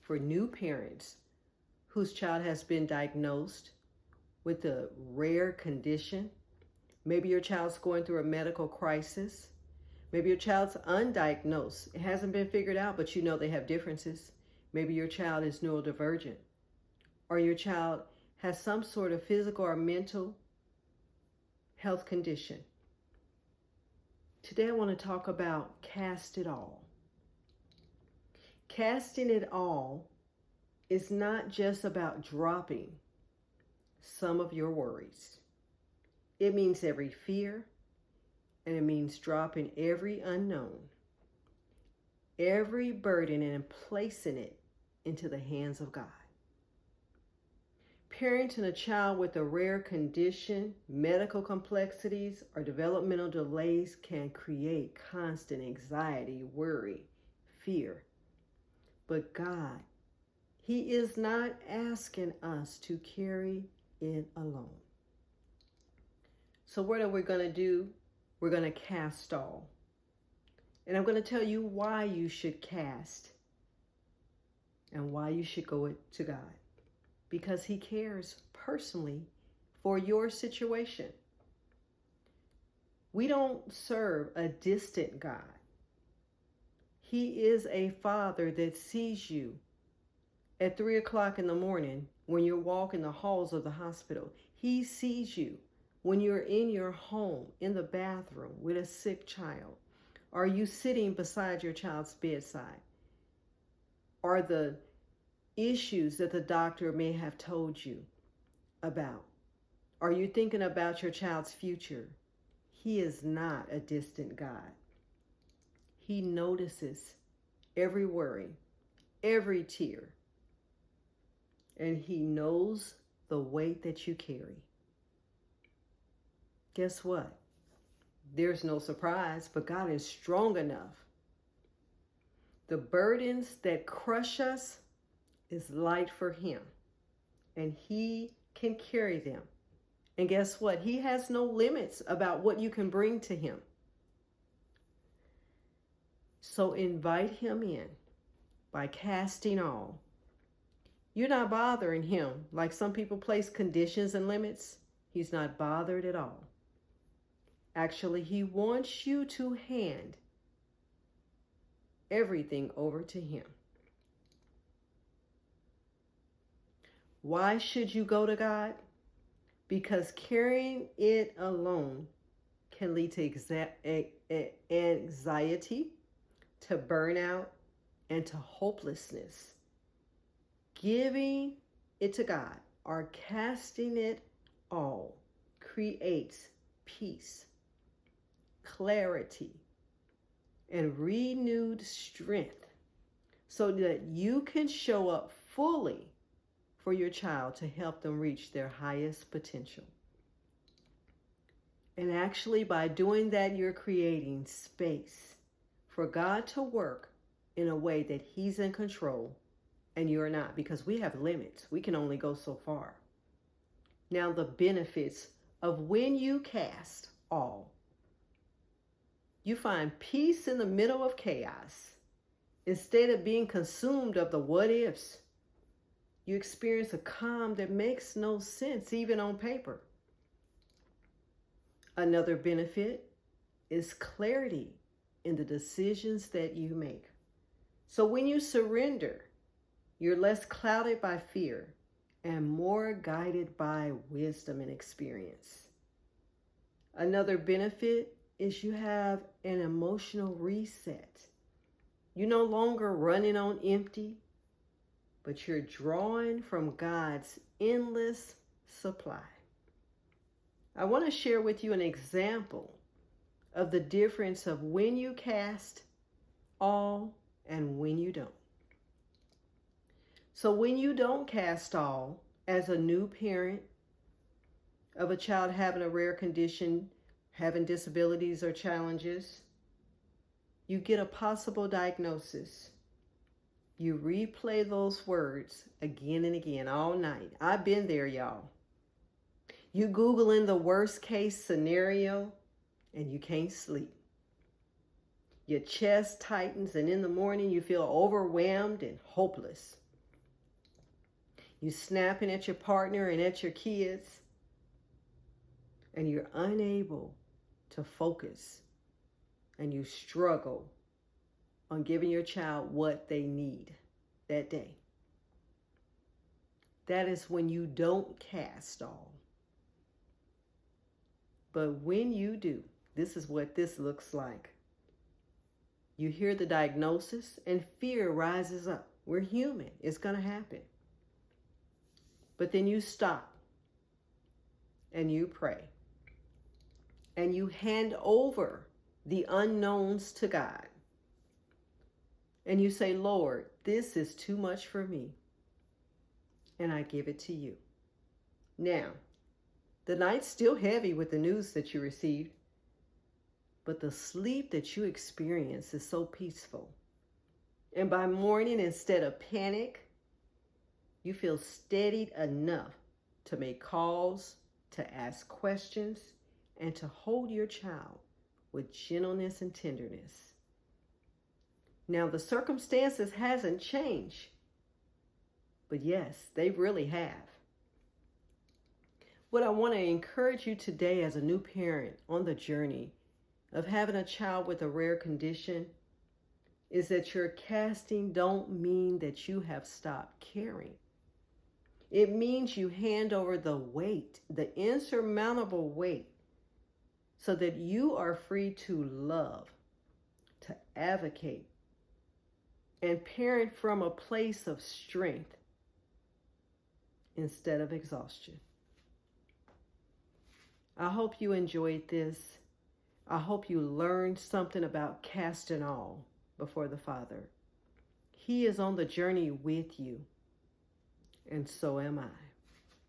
for new parents whose child has been diagnosed with a rare condition. Maybe your child's going through a medical crisis. Maybe your child's undiagnosed. It hasn't been figured out, but you know they have differences. Maybe your child is neurodivergent, or your child has some sort of physical or mental health condition. Today I want to talk about cast it all. Casting it all is not just about dropping some of your worries. It means every fear, and it means dropping every unknown, every burden, and placing it into the hands of God. Parenting a child with a rare condition, medical complexities, or developmental delays can create constant anxiety, worry, fear. But God, He is not asking us to carry it alone. So what are we going to do? We're going to cast all. And I'm going to tell you why you should cast and why you should go to God. Because He cares personally for your situation. We don't serve a distant God. He is a Father that sees you at 3 o'clock in the morning when you're walking the halls of the hospital. He sees you when you're in your home, in the bathroom with a sick child. Are you sitting beside your child's bedside? Are the issues that the doctor may have told you about? Are you thinking about your child's future? He is not a distant God. He notices every worry, every tear, and He knows the weight that you carry. Guess what? There's no surprise, but God is strong enough. The burdens that crush us is light for Him, and He can carry them. And guess what? He has no limits about what you can bring to Him. So invite Him in by casting all. You're not bothering Him like some people place conditions and limits. He's not bothered at all. Actually, He wants you to hand everything over to Him. Why should you go to God? Because carrying it alone can lead to anxiety, to burnout, and to hopelessness. Giving it to God or casting it all creates peace, clarity, and renewed strength so that you can show up fully for your child to help them reach their highest potential. And actually, by doing that, you're creating space for God to work in a way that He's in control and you're not, because we have limits. We can only go so far. Now, the benefits of when you cast all. You find peace in the middle of chaos. Instead of being consumed of the what ifs, you experience a calm that makes no sense even on paper. Another benefit is clarity in the decisions that you make. So when you surrender, you're less clouded by fear and more guided by wisdom and experience. Another benefit is you have an emotional reset. You're no longer running on empty, but you're drawing from God's endless supply. I want to share with you an example of the difference of when you cast all and when you don't. So when you don't cast all, as a new parent of a child having a rare condition, having disabilities or challenges, you get a possible diagnosis. You replay those words again and again all night. I've been there, y'all. You Googling the worst case scenario and you can't sleep. Your chest tightens and in the morning you feel overwhelmed and hopeless. You snapping at your partner and at your kids, and you're unable to focus, and you struggle on giving your child what they need that day. That is when you don't cast all. But when you do, this is what this looks like. You hear the diagnosis and fear rises up. We're human. It's going to happen. But then you stop and you pray and you hand over the unknowns to God. And you say, Lord, this is too much for me. And I give it to you. Now, the night's still heavy with the news that you received, but the sleep that you experience is so peaceful. And by morning, instead of panic, you feel steadied enough to make calls, to ask questions, and to hold your child with gentleness and tenderness. Now, the circumstances hasn't changed, but yes, they really have. What I want to encourage you today as a new parent on the journey of having a child with a rare condition is that your casting don't mean that you have stopped caring. It means you hand over the weight, the insurmountable weight, so that you are free to love, to advocate, and parent from a place of strength instead of exhaustion. I hope you enjoyed this. I hope you learned something about casting all before the Father. He is on the journey with you, and so am I.